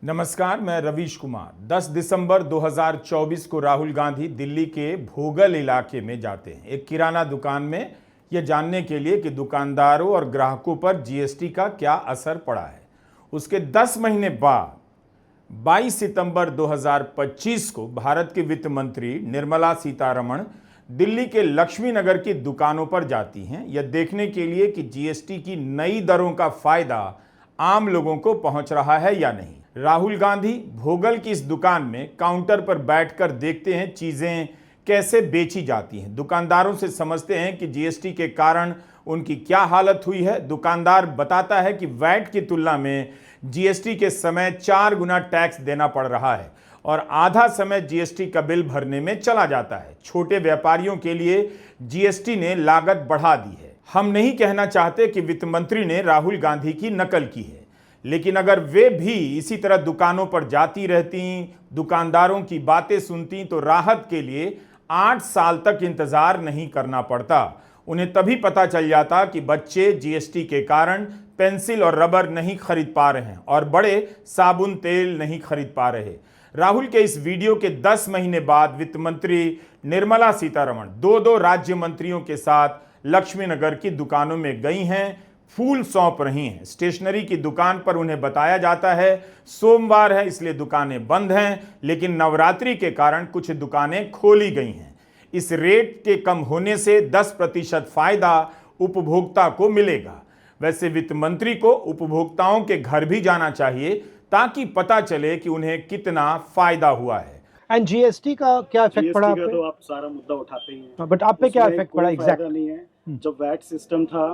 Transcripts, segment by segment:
नमस्कार, मैं रवीश कुमार। 10 दिसंबर 2024 को राहुल गांधी दिल्ली के भोगल इलाके में जाते हैं एक किराना दुकान में, यह जानने के लिए कि दुकानदारों और ग्राहकों पर जीएसटी का क्या असर पड़ा है। उसके 10 महीने बाद 22 सितंबर 2025 को भारत के वित्त मंत्री निर्मला सीतारमण दिल्ली के लक्ष्मी नगर की दुकानों पर जाती हैं, यह देखने के लिए कि जीएसटी की नई दरों का फायदा आम लोगों को पहुंच रहा है या नहीं। राहुल गांधी भोगल की इस दुकान में काउंटर पर बैठकर देखते हैं चीजें कैसे बेची जाती हैं, दुकानदारों से समझते हैं कि जीएसटी के कारण उनकी क्या हालत हुई है। दुकानदार बताता है कि वैट की तुलना में जीएसटी के समय 4 गुना टैक्स देना पड़ रहा है और आधा समय जीएसटी का बिल भरने में चला जाता है। छोटे व्यापारियों के लिए जीएसटी ने लागत बढ़ा दी है। हम नहीं कहना चाहते कि वित्त मंत्री ने राहुल गांधी की नकल की है, लेकिन अगर वे भी इसी तरह दुकानों पर जाती रहती, दुकानदारों की बातें सुनती, तो राहत के लिए 8 साल तक इंतजार नहीं करना पड़ता। उन्हें तभी पता चल जाता कि बच्चे जीएसटी के कारण पेंसिल और रबर नहीं खरीद पा रहे हैं और बड़े साबुन तेल नहीं खरीद पा रहे। राहुल के इस वीडियो के 10 महीने बाद वित्त मंत्री निर्मला सीतारमण दो राज्य मंत्रियों के साथ लक्ष्मी नगर की दुकानों में गई हैं, फूल सौंप रही हैं। स्टेशनरी की दुकान पर उन्हें बताया जाता है सोमवार है इसलिए दुकानें बंद हैं, लेकिन नवरात्रि के कारण कुछ दुकानें खोली गई हैं। इस रेट के कम होने से 10% फायदा उपभोक्ता को मिलेगा। वैसे वित्त मंत्री को उपभोक्ताओं के घर भी जाना चाहिए ताकि पता चले कि उन्हें कितना फायदा हुआ है। एंड जीएसटी का क्या इफेक्ट पड़ा आप पे? तो आप सारा मुद्दा उठाते ही हैं, बट आप पे क्या इफेक्ट पड़ा एग्जैक्ट? नहीं है। जब वैट सिस्टम था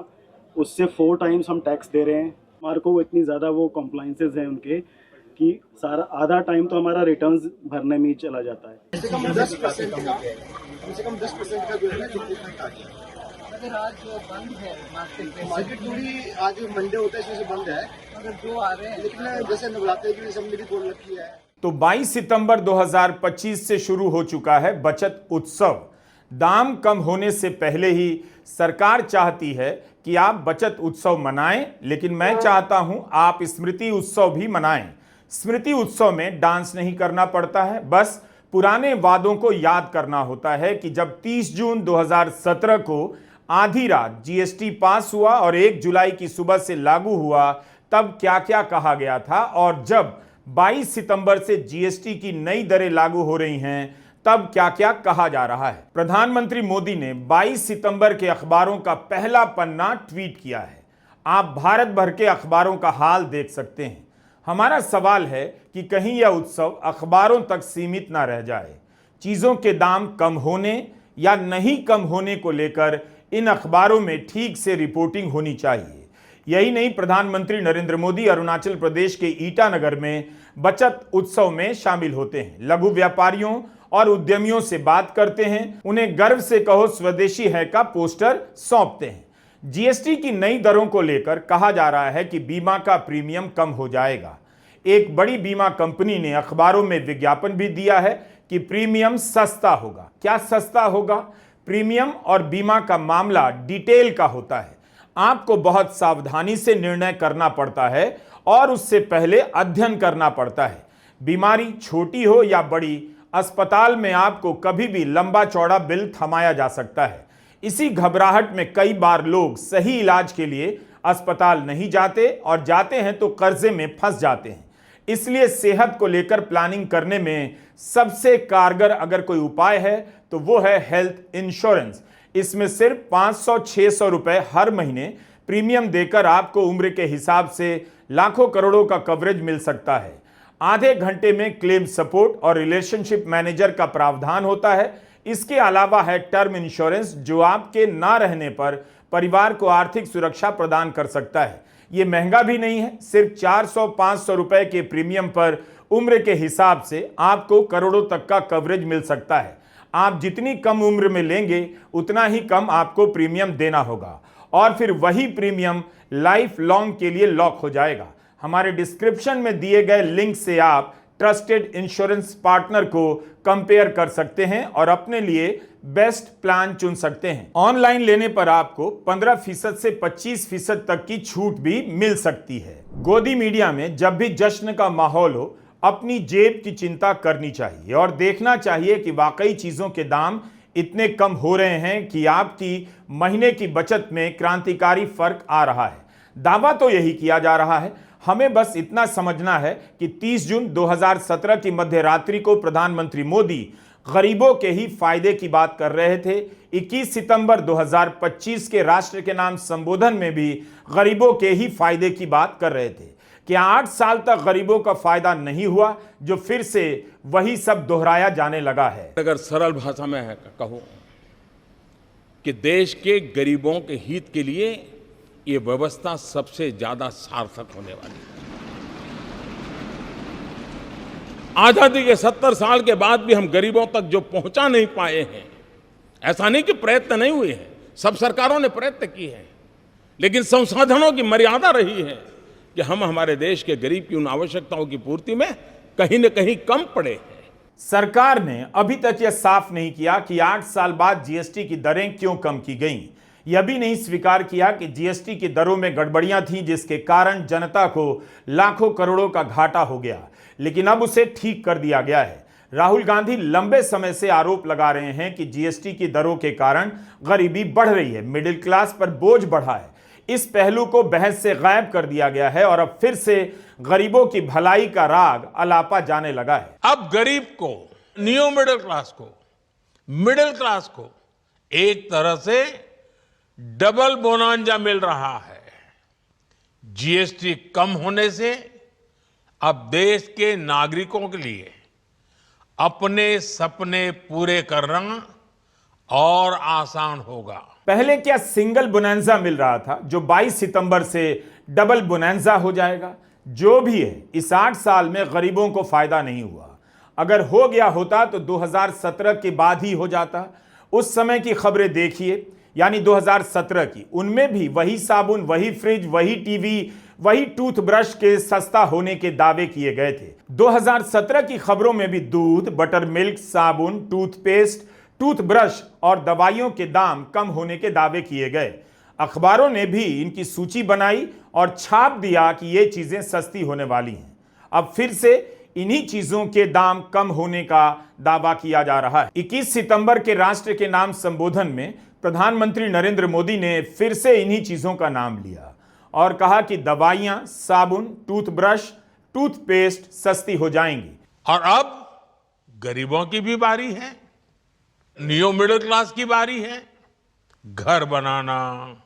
उससे 4 टाइम्स हम टैक्स दे रहे हैं। हमारे को इतनी ज़्यादा वो कॉम्प्लाइंसेस हैं उनके कि सारा आधा टाइम तो हमारा रिटर्न्स भरने में ही चला जाता है। कम से कम 10% का जो है ना डिक्रीमेंट आ गया। अगर आज बंद है मार्केट थोड़ी आज मंडे होता है इसमें से बंद है, अगर जो आ रहे हैं लेकिन जैसे नवरात्रि की सब मेरी बोल रखी है। तो 22 सितंबर 2025 से शुरू हो चुका है बचत उत्सव। दाम कम होने से पहले ही सरकार चाहती है कि आप बचत उत्सव मनाएं, लेकिन मैं चाहता हूं आप स्मृति उत्सव भी मनाएं। स्मृति उत्सव में डांस नहीं करना पड़ता है, बस पुराने वादों को याद करना होता है कि जब 30 जून 2017 को आधी रात जीएसटी पास हुआ और 1 जुलाई की सुबह से लागू हुआ, तब क्या क्या कहा गया था, और जब 22 सितंबर से जीएसटी की नई दरें लागू हो रही हैं तब क्या क्या कहा जा रहा है। प्रधानमंत्री मोदी ने 22 सितंबर के अखबारों का पहला पन्ना ट्वीट किया है। आप भारत भर के अखबारों का हाल देख सकते हैं। हमारा सवाल है कि कहीं यह उत्सव अखबारों तक सीमित ना रह जाए। चीजों के दाम कम होने या नहीं कम होने को लेकर इन अखबारों में ठीक से रिपोर्टिंग होनी चाहिए। यही नहीं, प्रधानमंत्री नरेंद्र मोदी अरुणाचल प्रदेश के ईटानगर में बचत उत्सव में शामिल होते हैं, लघु व्यापारियों और उद्यमियों से बात करते हैं, उन्हें गर्व से कहो स्वदेशी है का पोस्टर सौंपते हैं। जीएसटी की नई दरों को लेकर कहा जा रहा है कि बीमा का प्रीमियम कम हो जाएगा। एक बड़ी बीमा कंपनी ने अखबारों में विज्ञापन भी दिया है कि प्रीमियम सस्ता होगा। क्या सस्ता होगा? प्रीमियम और बीमा का मामला डिटेल का होता है। आपको बहुत सावधानी से निर्णय करना पड़ता है और उससे पहले अध्ययन करना पड़ता है। बीमारी छोटी हो या बड़ी, अस्पताल में आपको कभी भी लंबा चौड़ा बिल थमाया जा सकता है। इसी घबराहट में कई बार लोग सही इलाज के लिए अस्पताल नहीं जाते और जाते हैं तो कर्जे में फंस जाते हैं। इसलिए सेहत को लेकर प्लानिंग करने में सबसे कारगर अगर कोई उपाय है तो वो है हेल्थ इंश्योरेंस। इसमें सिर्फ 500-600 रुपए हर महीने प्रीमियम देकर आपको उम्र के हिसाब से लाखों करोड़ों का कवरेज मिल सकता है। आधे घंटे में क्लेम सपोर्ट और रिलेशनशिप मैनेजर का प्रावधान होता है। इसके अलावा है टर्म इंश्योरेंस, जो आपके ना रहने पर परिवार को आर्थिक सुरक्षा प्रदान कर सकता है। ये महंगा भी नहीं है, सिर्फ 400-500 रुपए के प्रीमियम पर उम्र के हिसाब से आपको करोड़ों तक का कवरेज मिल सकता है। आप जितनी कम उम्र में लेंगे उतना ही कम आपको प्रीमियम देना होगा और फिर वही प्रीमियम लाइफ लॉन्ग के लिए लॉक हो जाएगा। हमारे डिस्क्रिप्शन में दिए गए लिंक से आप ट्रस्टेड इंश्योरेंस पार्टनर को कंपेयर कर सकते हैं और अपने लिए बेस्ट प्लान चुन सकते हैं। ऑनलाइन लेने पर आपको 15% से 25% तक की छूट भी मिल सकती है। गोदी मीडिया में जब भी जश्न का माहौल हो, अपनी जेब की चिंता करनी चाहिए और देखना चाहिए कि वाकई चीजों के दाम इतने कम हो रहे हैं कि आपकी महीने की बचत में क्रांतिकारी फर्क आ रहा है। दावा तो यही किया जा रहा है। हमें बस इतना समझना है कि 30 जून 2017 की मध्य रात्रि को प्रधानमंत्री मोदी गरीबों के ही फायदे की बात कर रहे थे। 21 सितंबर 2025 के राष्ट्र के नाम संबोधन में भी गरीबों के ही फायदे की बात कर रहे थे। क्या 8 साल तक गरीबों का फायदा नहीं हुआ, जो फिर से वही सब दोहराया जाने लगा है। अगर सरल भाषा में कहूं कि देश के गरीबों के हित के लिए ये व्यवस्था सबसे ज्यादा सार्थक होने वाली है। आजादी के 70 साल के बाद भी हम गरीबों तक जो पहुंचा नहीं पाए हैं, ऐसा नहीं कि प्रयत्न नहीं हुए हैं, सब सरकारों ने प्रयत्न किए हैं, लेकिन संसाधनों की मर्यादा रही है कि हम हमारे देश के गरीब की उन आवश्यकताओं की पूर्ति में कहीं न कहीं कम पड़े हैं। सरकार ने अभी तक यह साफ नहीं किया कि 8 साल बाद जीएसटी की दरें क्यों कम की गईं। यह भी नहीं स्वीकार किया कि जीएसटी की दरों में गड़बड़ियां थीं, जिसके कारण जनता को लाखों करोड़ों का घाटा हो गया, लेकिन अब उसे ठीक कर दिया गया है। राहुल गांधी लंबे समय से आरोप लगा रहे हैं कि जीएसटी की दरों के कारण गरीबी बढ़ रही है, मिडिल क्लास पर बोझ बढ़ा है। इस पहलू को बहस से गायब कर दिया गया है और अब फिर से गरीबों की भलाई का राग अलापा जाने लगा है। अब गरीब को, न्यू मिडिल क्लास को एक तरह से डबल बोनांजा मिल रहा है। जीएसटी कम होने से अब देश के नागरिकों के लिए अपने सपने पूरे करना और आसान होगा। पहले क्या सिंगल बोनांजा मिल रहा था, जो 22 सितंबर से डबल बोनांजा हो जाएगा। जो भी है, इस 8 साल में गरीबों को फायदा नहीं हुआ। अगर हो गया होता तो 2017 के बाद ही हो जाता। उस समय की खबरें देखिए, यानी 2017 की, उनमें भी वही साबुन, वही फ्रिज, वही टीवी, वही टूथब्रश के सस्ता होने के दावे किए गए थे। 2017 की खबरों में भी दूध, बटर मिल्क, साबुन, टूथपेस्ट, टूथब्रश और दवाइयों के दाम कम होने के दावे किए गए। अखबारों ने भी इनकी सूची बनाई और छाप दिया कि ये चीजें सस्ती होने वाली हैं। अब फिर से इन्हीं चीजों के दाम कम होने का दावा किया जा रहा है। 21 सितंबर के राष्ट्र के नाम संबोधन में प्रधानमंत्री नरेंद्र मोदी ने फिर से इन्हीं चीजों का नाम लिया और कहा कि दवाइयां, साबुन, टूथब्रश, टूथपेस्ट सस्ती हो जाएंगी। और अब गरीबों की भी बारी है, न्यू मिडिल क्लास की बारी है। घर बनाना,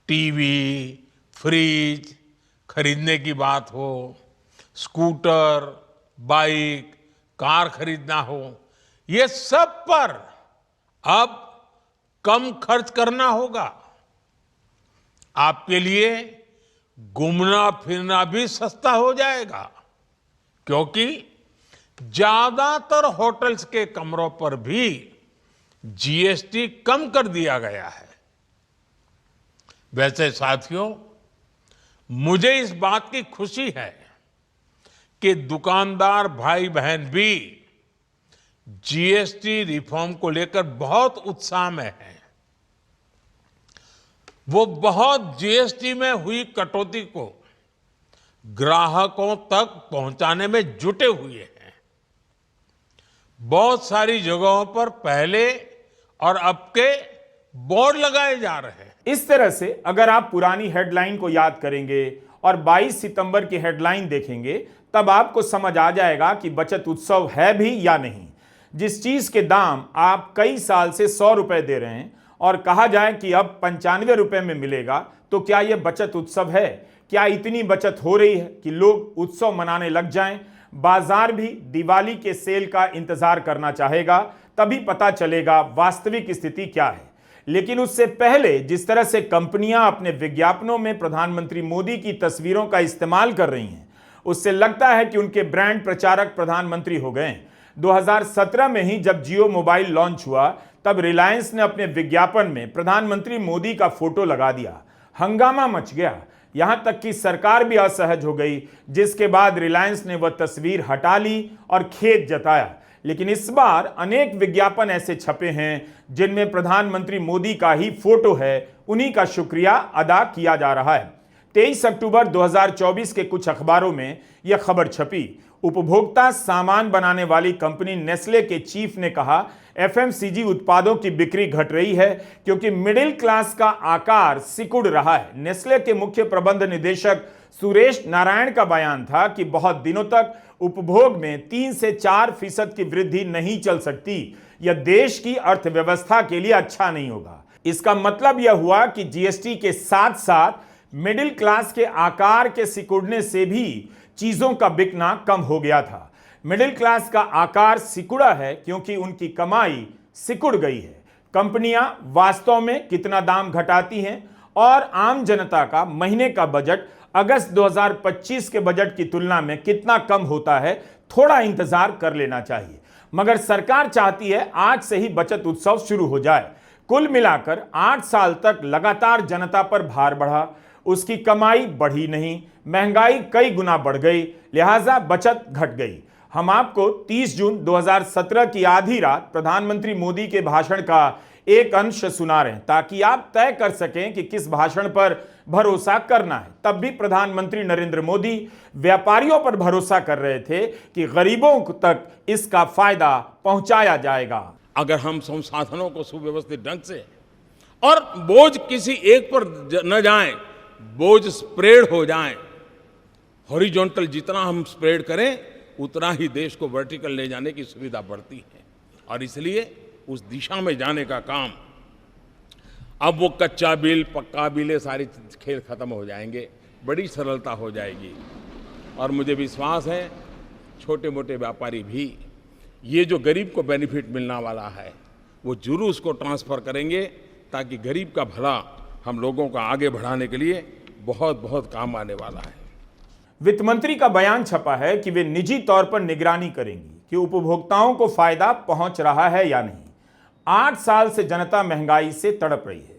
टीवी, फ्रिज खरीदने की बात हो, स्कूटर, बाइक, कार खरीदना हो, ये सब पर अब कम खर्च करना होगा। आपके लिए घूमना फिरना भी सस्ता हो जाएगा, क्योंकि ज्यादातर होटल्स के कमरों पर भी जीएसटी कम कर दिया गया है। वैसे साथियों, मुझे इस बात की खुशी है कि दुकानदार भाई बहन भी जीएसटी रिफॉर्म को लेकर बहुत उत्साह में हैं। वो बहुत जीएसटी में हुई कटौती को ग्राहकों तक पहुंचाने में जुटे हुए हैं। बहुत सारी जगहों पर पहले और अब के बोर्ड लगाए जा रहे हैं। इस तरह से अगर आप पुरानी हेडलाइन को याद करेंगे और 22 सितंबर की हेडलाइन देखेंगे, तब आपको समझ आ जाएगा कि बचत उत्सव है भी या नहीं। जिस चीज के दाम आप कई साल से 100 रुपए दे रहे हैं और कहा जाए कि अब 95 रुपए में मिलेगा, तो क्या यह बचत उत्सव है? क्या इतनी बचत हो रही है कि लोग उत्सव मनाने लग जाएं? बाजार भी दिवाली के सेल का इंतजार करना चाहेगा, तभी पता चलेगा वास्तविक स्थिति क्या है। लेकिन उससे पहले जिस तरह से कंपनियां अपने विज्ञापनों में प्रधानमंत्री मोदी की तस्वीरों का इस्तेमाल कर रही हैं, उससे लगता है कि उनके ब्रांड प्रचारक प्रधानमंत्री हो गए। 2017 में ही जब जियो मोबाइल लॉन्च हुआ, तब रिलायंस ने अपने विज्ञापन में प्रधानमंत्री मोदी का फोटो लगा दिया। हंगामा मच गया, यहां तक कि सरकार भी असहज हो गई, जिसके बाद रिलायंस ने वह तस्वीर हटा ली और खेद जताया। लेकिन इस बार अनेक विज्ञापन ऐसे छपे हैं जिनमें प्रधानमंत्री मोदी का ही फोटो है, उन्हीं का शुक्रिया अदा किया जा रहा है। 23 अक्टूबर 2024 के कुछ अखबारों में यह खबर छपी। उपभोक्ता सामान बनाने वाली कंपनी नेस्ले के चीफ ने कहा, एफएमसीजी उत्पादों की बिक्री घट रही है क्योंकि मिडिल क्लास का आकार सिकुड़ रहा है। नेस्ले के मुख्य प्रबंध निदेशक सुरेश नारायण का बयान था कि बहुत दिनों तक उपभोग में 3 से 4% की वृद्धि नहीं चल सकती। यह देश की अर्थव्यवस्था के लिए अच्छा नहीं होगा। इसका मतलब यह हुआ कि जीएसटी के साथ साथ मिडिल क्लास के आकार के सिकुड़ने से भी चीजों का बिकना कम हो गया था। मिडिल क्लास का आकार सिकुड़ा है क्योंकि उनकी कमाई सिकुड़ गई है। कंपनियां वास्तव में कितना दाम घटाती हैं और आम जनता का महीने का बजट अगस्त 2025 के बजट की तुलना में कितना कम होता है, थोड़ा इंतजार कर लेना चाहिए। मगर सरकार चाहती है आज से ही बचत उत्सव शुरू हो जाए। कुल मिलाकर 8 साल तक लगातार जनता पर भार बढ़ा, उसकी कमाई बढ़ी नहीं, महंगाई कई गुना बढ़ गई, लिहाजा बचत घट गई। हम आपको 30 जून 2017 की आधी रात प्रधानमंत्री मोदी के भाषण का एक अंश सुना रहे हैं ताकि आप तय कर सकें कि किस भाषण पर भरोसा करना है। तब भी प्रधानमंत्री नरेंद्र मोदी व्यापारियों पर भरोसा कर रहे थे कि गरीबों तक इसका फायदा पहुंचाया जाएगा। अगर हम संसाधनों को सुव्यवस्थित ढंग से, और बोझ किसी एक पर न जाए, बोझ स्प्रेड हो जाए, हॉरिजॉन्टल जितना हम स्प्रेड करें उतना ही देश को वर्टिकल ले जाने की सुविधा बढ़ती है। और इसलिए उस दिशा में जाने का काम, अब वो कच्चा बिल पक्का बिल, सारी खेल खत्म हो जाएंगे, बड़ी सरलता हो जाएगी। और मुझे विश्वास है छोटे मोटे व्यापारी भी ये जो गरीब को बेनिफिट मिलने वाला है वो जरूर उसको ट्रांसफर करेंगे, ताकि गरीब का भला हम लोगों का आगे बढ़ाने के लिए बहुत बहुत काम आने वाला है। वित्त मंत्री का बयान छपा है कि वे निजी तौर पर निगरानी करेंगी कि उपभोक्ताओं को फायदा पहुंच रहा है या नहीं। 8 साल से जनता महंगाई से तड़प रही है।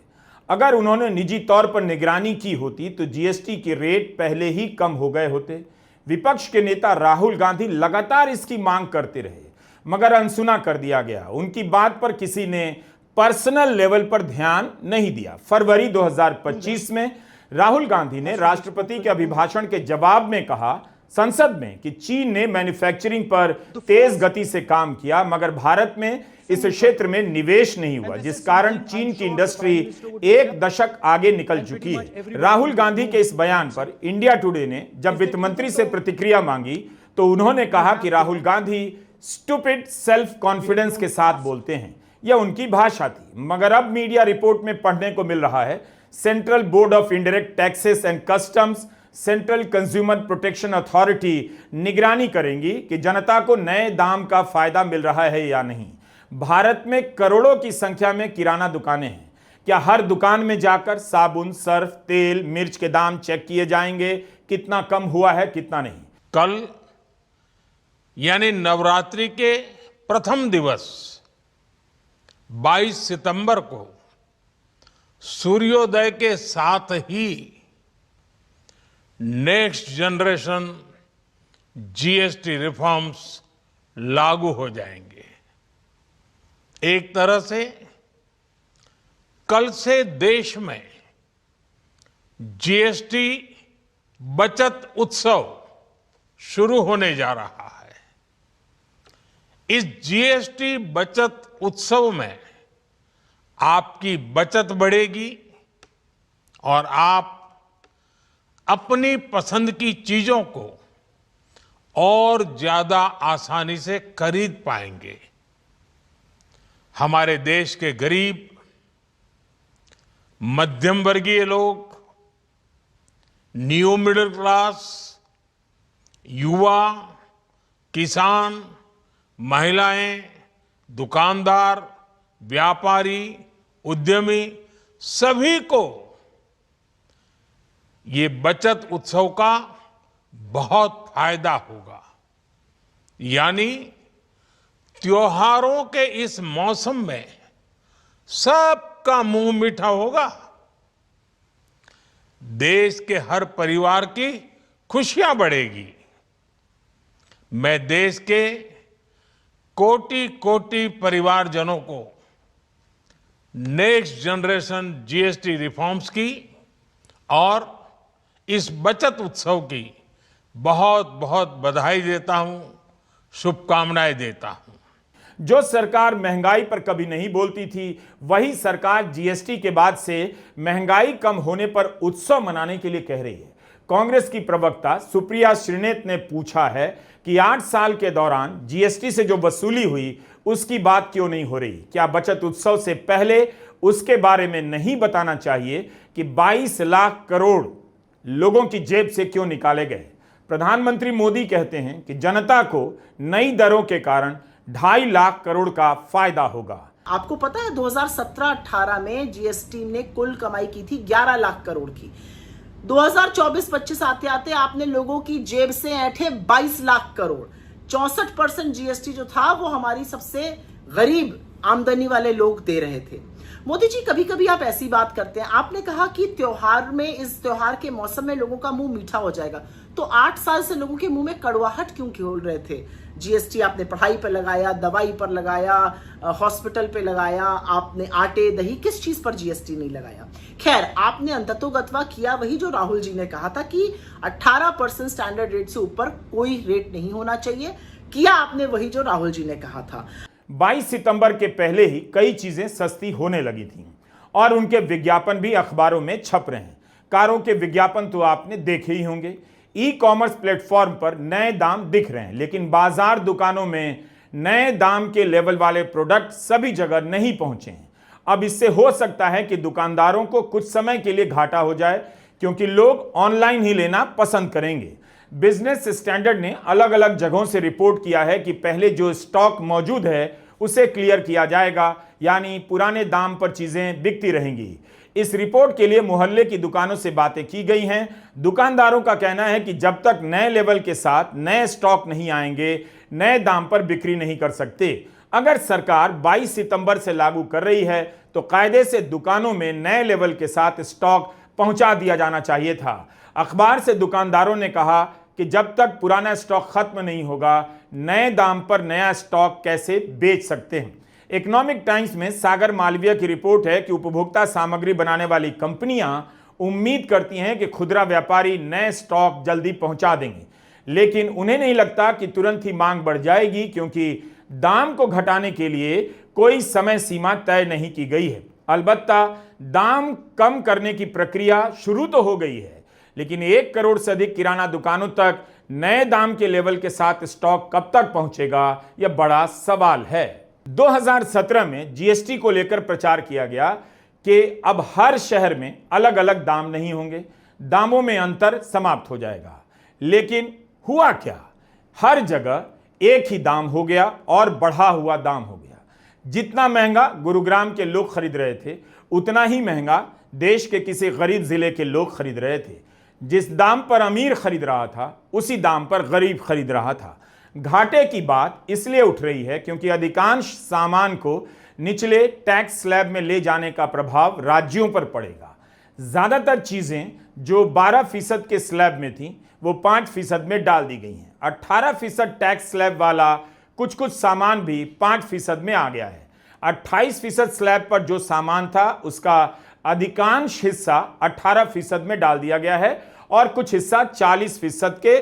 अगर उन्होंने निजी तौर पर निगरानी की होती तो जीएसटी के रेट पहले ही कम हो गए होते। विपक्ष के नेता राहुल गांधी लगातार इसकी मांग करते रहे, मगर अनसुना कर दिया गया। उनकी बात पर किसी ने पर्सनल लेवल पर ध्यान नहीं दिया। फरवरी 2025 में राहुल गांधी ने राष्ट्रपति के अभिभाषण के जवाब में कहा संसद में कि चीन ने मैन्युफैक्चरिंग पर तेज गति से काम किया, मगर भारत में इस क्षेत्र में निवेश नहीं हुआ, जिस कारण चीन की इंडस्ट्री 1 दशक आगे निकल चुकी है। राहुल गांधी के इस बयान पर इंडिया टुडे ने जब वित्त मंत्री से प्रतिक्रिया मांगी तो उन्होंने कहा कि Rahul Gandhi stupid self confidence के साथ बोलते हैं। यह उनकी भाषा थी, मगर अब मीडिया रिपोर्ट में पढ़ने को मिल रहा है central board of indirect taxes and customs, central consumer protection authority निगरानी करेंगी कि जनता को नए दाम का फायदा मिल रहा है या नहीं। भारत में करोड़ों की संख्या में किराना दुकानें हैं। क्या हर दुकान में जाकर साबुन, सर्फ, तेल, मिर्च के दाम चेक किए जाएंगे, कितना कम हुआ है कितना नहीं? कल यानी नवरात्रि के प्रथम दिवस 22 सितंबर को सूर्योदय के साथ ही नेक्स्ट जनरेशन जीएसटी रिफॉर्म्स लागू हो जाएंगे। एक तरह से कल से देश में जीएसटी बचत उत्सव शुरू होने जा रहा है। इस जीएसटी बचत उत्सव में आपकी बचत बढ़ेगी और आप अपनी पसंद की चीजों को और ज्यादा आसानी से खरीद पाएंगे। हमारे देश के गरीब, मध्यम वर्गीय लोग, न्यू मिडिल क्लास, युवा, किसान, महिलाएं, दुकानदार, व्यापारी, उद्यमी, सभी को ये बचत उत्सव का बहुत फायदा होगा। यानी त्योहारों के इस मौसम में सबका मुंह मीठा होगा। देश के हर परिवार की खुशियां बढ़ेगी। मैं देश के कोटि कोटि परिवारजनों को नेक्स्ट जनरेशन जीएसटी रिफॉर्म्स की और इस बचत उत्सव की बहुत बहुत बधाई देता हूं, शुभकामनाएं देता हूं। जो सरकार महंगाई पर कभी नहीं बोलती थी, वही सरकार जीएसटी के बाद से महंगाई कम होने पर उत्सव मनाने के लिए कह रही है। कांग्रेस की प्रवक्ता सुप्रिया श्रीनेत ने पूछा है कि 8 साल के दौरान जीएसटी से जो वसूली हुई उसकी बात क्यों नहीं हो रही। क्या बचत उत्सव से पहले उसके बारे में नहीं बताना चाहिए कि 22 लाख करोड़ लोगों की जेब से क्यों निकाले गए। प्रधानमंत्री मोदी कहते हैं कि जनता को नई दरों के कारण 2.5 लाख करोड़ का फायदा होगा। आपको पता है 2017-18 में जीएसटी ने कुल कमाई की थी 11 लाख करोड़ की। 2024-25 आते आते आपने लोगों की जेब से ऐंठे 22 लाख करोड़। 64% जीएसटी जो था वो हमारी सबसे गरीब आमदनी वाले लोग दे रहे थे। मोदी जी, कभी कभी आप ऐसी बात करते हैं, आपने कहा कि त्योहार में, इस त्योहार के मौसम में लोगों का मुंह मीठा हो जाएगा, तो 8 साल से लोगों के मुंह में कड़वाहट क्यों खोल रहे थे? जीएसटी आपने पढ़ाई पर लगाया, दवाई पर लगाया, हॉस्पिटल पे लगाया, आपने आटे दही, किस चीज पर जीएसटी नहीं लगाया? खैर, आपने अंततोगत्वा किया वही जो राहुल जी ने कहा था कि 18% स्टैंडर्ड रेट से ऊपर कोई रेट नहीं होना चाहिए। किया आपने वही जो राहुल जी ने कहा था। 22 सितंबर के पहले ही कई चीजें सस्ती होने लगी थी और उनके विज्ञापन भी अखबारों में छप रहे हैं। कारों के विज्ञापन तो आपने देखे ही होंगे। ई कॉमर्स प्लेटफॉर्म पर नए दाम दिख रहे हैं, लेकिन बाजार दुकानों में नए दाम के लेवल वाले प्रोडक्ट सभी जगह नहीं पहुंचे हैं। अब इससे हो सकता है कि दुकानदारों को कुछ समय के लिए घाटा हो जाए, क्योंकि लोग ऑनलाइन ही लेना पसंद करेंगे। बिजनेस स्टैंडर्ड ने अलग अलग जगहों से रिपोर्ट किया है कि पहले जो स्टॉक मौजूद है उसे क्लियर किया जाएगा, यानी पुराने दाम पर चीजें बिकती रहेंगी। इस रिपोर्ट के लिए मोहल्ले की दुकानों से बातें की गई हैं। दुकानदारों का कहना है कि जब तक नए लेवल के साथ नए स्टॉक नहीं आएंगे, नए दाम पर बिक्री नहीं कर सकते। अगर सरकार 22 सितंबर से लागू कर रही है तो कायदे से दुकानों में नए लेवल के साथ स्टॉक पहुंचा दिया जाना चाहिए था। अखबार से दुकानदारों ने कहा कि जब तक पुराना स्टॉक खत्म नहीं होगा, नए दाम पर नया स्टॉक कैसे बेच सकते हैं। इकोनॉमिक टाइम्स में सागर मालवीय की रिपोर्ट है कि उपभोक्ता सामग्री बनाने वाली कंपनियां उम्मीद करती हैं कि खुदरा व्यापारी नए स्टॉक जल्दी पहुंचा देंगे, लेकिन उन्हें नहीं लगता कि तुरंत ही मांग बढ़ जाएगी, क्योंकि दाम को घटाने के लिए कोई समय सीमा तय नहीं की गई है। अलबत्ता दाम कम करने की प्रक्रिया शुरू तो हो गई है, लेकिन 1 करोड़ से अधिक किराना दुकानों तक नए दाम के लेवल के साथ स्टॉक कब तक पहुंचेगा, यह बड़ा सवाल है। 2017 में जीएसटी को लेकर प्रचार किया गया कि अब हर शहर में अलग अलग दाम नहीं होंगे, दामों में अंतर समाप्त हो जाएगा। लेकिन हुआ क्या? हर जगह एक ही दाम हो गया और बढ़ा हुआ दाम हो गया। जितना महंगा गुरुग्राम के लोग खरीद रहे थे, उतना ही महंगा देश के किसी गरीब जिले के लोग खरीद रहे थे। जिस दाम पर अमीर खरीद रहा था, उसी दाम पर गरीब खरीद रहा था। घाटे की बात इसलिए उठ रही है क्योंकि अधिकांश सामान को निचले टैक्स स्लैब में ले जाने का प्रभाव राज्यों पर पड़ेगा। ज्यादातर चीजें जो 12% के स्लैब में थी, वो 5% में डाल दी गई हैं। 18% टैक्स स्लैब वाला कुछ कुछ सामान भी 5% में आ गया है। 28% स्लैब पर जो सामान था, उसका अधिकांश हिस्सा 18% में डाल दिया गया है और कुछ हिस्सा 40% के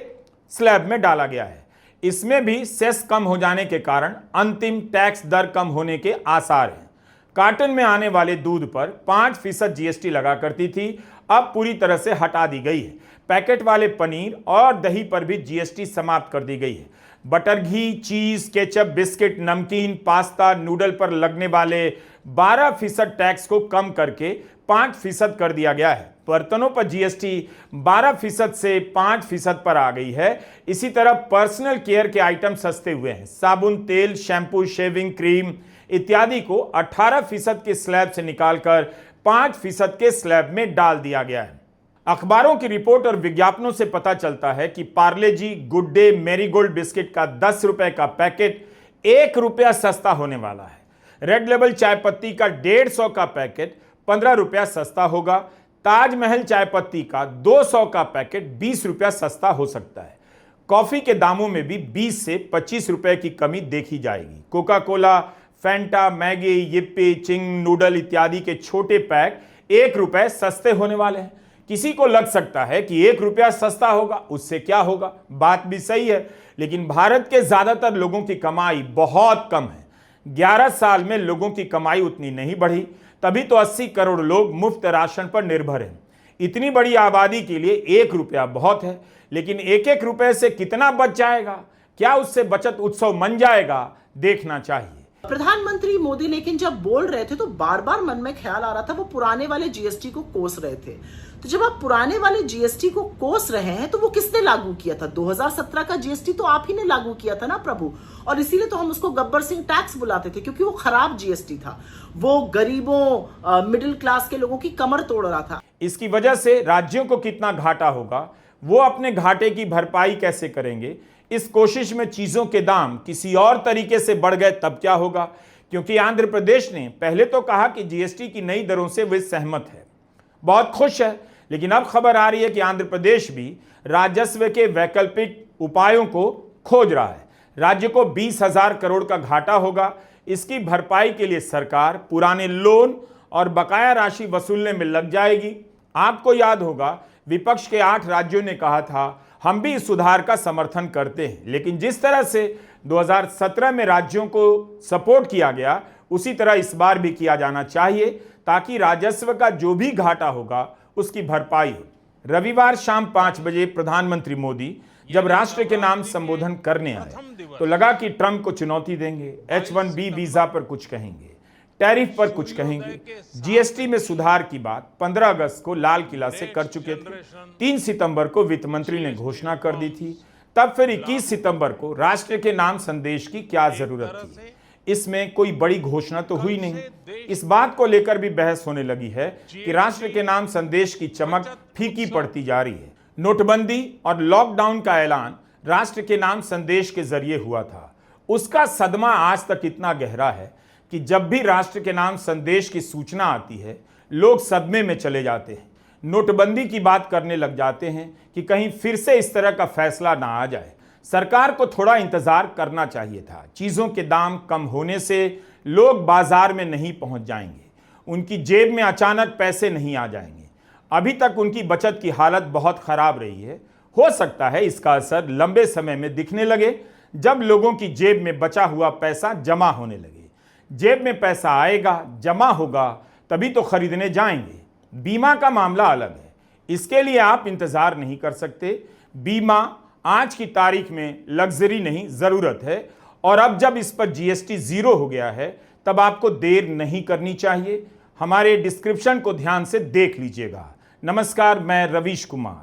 स्लैब में डाला गया है। इसमें भी सेस कम हो जाने के कारण अंतिम टैक्स दर कम होने के आसार हैं। कार्टन में आने वाले दूध पर 5% जीएसटी लगा करती थी, अब पूरी तरह से हटा दी गई है। पैकेट वाले पनीर और दही पर भी जीएसटी समाप्त कर दी गई है। बटर, घी, चीज, केचप, बिस्किट, नमकीन, पास्ता, नूडल पर लगने वाले 12% टैक्स को कम करके 5% कर दिया गया है। बर्तनों पर जीएसटी 12% से 5% पर आ गई है। इसी तरह पर्सनल केयर के आइटम सस्ते हुए हैं। साबुन, तेल, शैम्पू, शेविंग क्रीम इत्यादि को 18% के स्लैब से निकालकर 5% के स्लैब में डाल दिया गया है। अखबारों की रिपोर्ट और विज्ञापनों से पता चलता है कि पार्ले जी, गुड डे, मैरीगोल्ड बिस्किट का 10 रुपए का पैकेट 1 रुपया सस्ता होने वाला है। रेड लेबल चाय पत्ती का 150 का पैकेट 15 रुपया सस्ता होगा। ताजमहल चाय पत्ती का 200 का पैकेट 20 रुपया सस्ता हो सकता है। कॉफी के दामों में भी 20 से 25 रुपए की कमी देखी जाएगी। Coca Cola, Fanta, Maggi, Yippee, Ching, noodle इत्यादि के छोटे पैक 1 रुपए सस्ते होने वाले हैं। किसी को लग सकता है कि 1 रुपया सस्ता होगा, उससे क्या होगा, बात भी सही है, लेकिन भारत के ज्यादातर लोगों की कमाई बहुत कम है। 11 साल में लोगों की कमाई उतनी नहीं बढ़ी, तभी तो 80 करोड़ लोग मुफ्त राशन पर निर्भर हैं। इतनी बड़ी आबादी के लिए 1 रुपया बहुत है, लेकिन 1-1 रुपए से कितना बच जाएगा, क्या उससे बचत उत्सव मन जाएगा, देखना चाहिए। प्रधानमंत्री मोदी लेकिन जब बोल रहे थे तो बार बार मन में ख्याल आ रहा था वो पुराने वाले जीएसटी को कोस रहे थे। तो जब आप पुराने वाले जीएसटी को कोस रहे हैं तो वो किसने लागू किया था? 2017 का जीएसटी तो आप ही ने लागू किया था ना प्रभु, और इसीलिए तो हम उसको गब्बर सिंह टैक्स बुलाते थे, क्योंकि वो खराब जीएसटी था। वो गरीबों, मिडिल क्लास के लोगों की कमर तोड़ रहा था। इसकी वजह से राज्यों को कितना घाटा होगा, वो अपने घाटे की भरपाई कैसे करेंगे, इस कोशिश में चीजों के दाम किसी और तरीके से बढ़ गए तब क्या होगा? क्योंकि आंध्र प्रदेश ने पहले तो कहा कि जीएसटी की नई दरों से वे सहमत है, बहुत खुश है, लेकिन अब खबर आ रही है कि आंध्र प्रदेश भी राजस्व के वैकल्पिक उपायों को खोज रहा है। राज्य को 20,000 करोड़ का घाटा होगा। इसकी भरपाई के लिए सरकार पुराने लोन और बकाया राशि वसूलने में लग जाएगी। आपको याद होगा, विपक्ष के 8 राज्यों ने कहा था हम भी इस सुधार का समर्थन करते हैं, लेकिन जिस तरह से 2017 में राज्यों को सपोर्ट किया गया, उसी तरह इस बार भी किया जाना चाहिए, ताकि राजस्व का जो भी घाटा होगा उसकी भरपाई हो। रविवार शाम 5 बजे प्रधानमंत्री मोदी जब राष्ट्र के नाम संबोधन करने आए तो लगा कि ट्रंप को चुनौती देंगे, H-1B वीजा पर कुछ कहेंगे, टैरिफ पर कुछ कहेंगे। जीएसटी में सुधार की बात 15 अगस्त को लाल किला से कर चुके थे। 3 सितंबर को वित्त मंत्री ने घोषणा कर दी थी। तब फिर 21 सितंबर को राष्ट्र के नाम संदेश की क्या जरूरत थी? इसमें कोई बड़ी घोषणा तो हुई नहीं। इस बात को लेकर भी बहस होने लगी है कि राष्ट्र के नाम संदेश की चमक फीकी पड़ती जा रही है। नोटबंदी और लॉकडाउन का ऐलान राष्ट्र के नाम संदेश के जरिए हुआ था। उसका सदमा आज तक इतना गहरा है कि जब भी राष्ट्र के नाम संदेश की सूचना आती है, लोग सदमे में चले जाते हैं, नोटबंदी की बात करने लग जाते हैं कि कहीं फिर से इस तरह का फैसला ना आ जाए। सरकार को थोड़ा इंतजार करना चाहिए था। चीजों के दाम कम होने से लोग बाजार में नहीं पहुंच जाएंगे, उनकी जेब में अचानक पैसे नहीं आ जाएंगे। अभी तक उनकी बचत की हालत बहुत खराब रही है। हो सकता है इसका असर लंबे समय में दिखने लगे, जब लोगों की जेब में बचा हुआ पैसा जमा होने लगे। जेब में पैसा आएगा, जमा होगा, तभी तो खरीदने जाएंगे। बीमा का मामला अलग है, इसके लिए आप इंतजार नहीं कर सकते। बीमा आज की तारीख में लग्जरी नहीं, जरूरत है, और अब जब इस पर जीएसटी 0 हो गया है, तब आपको देर नहीं करनी चाहिए। हमारे डिस्क्रिप्शन को ध्यान से देख लीजिएगा। नमस्कार, मैं रवीश कुमार।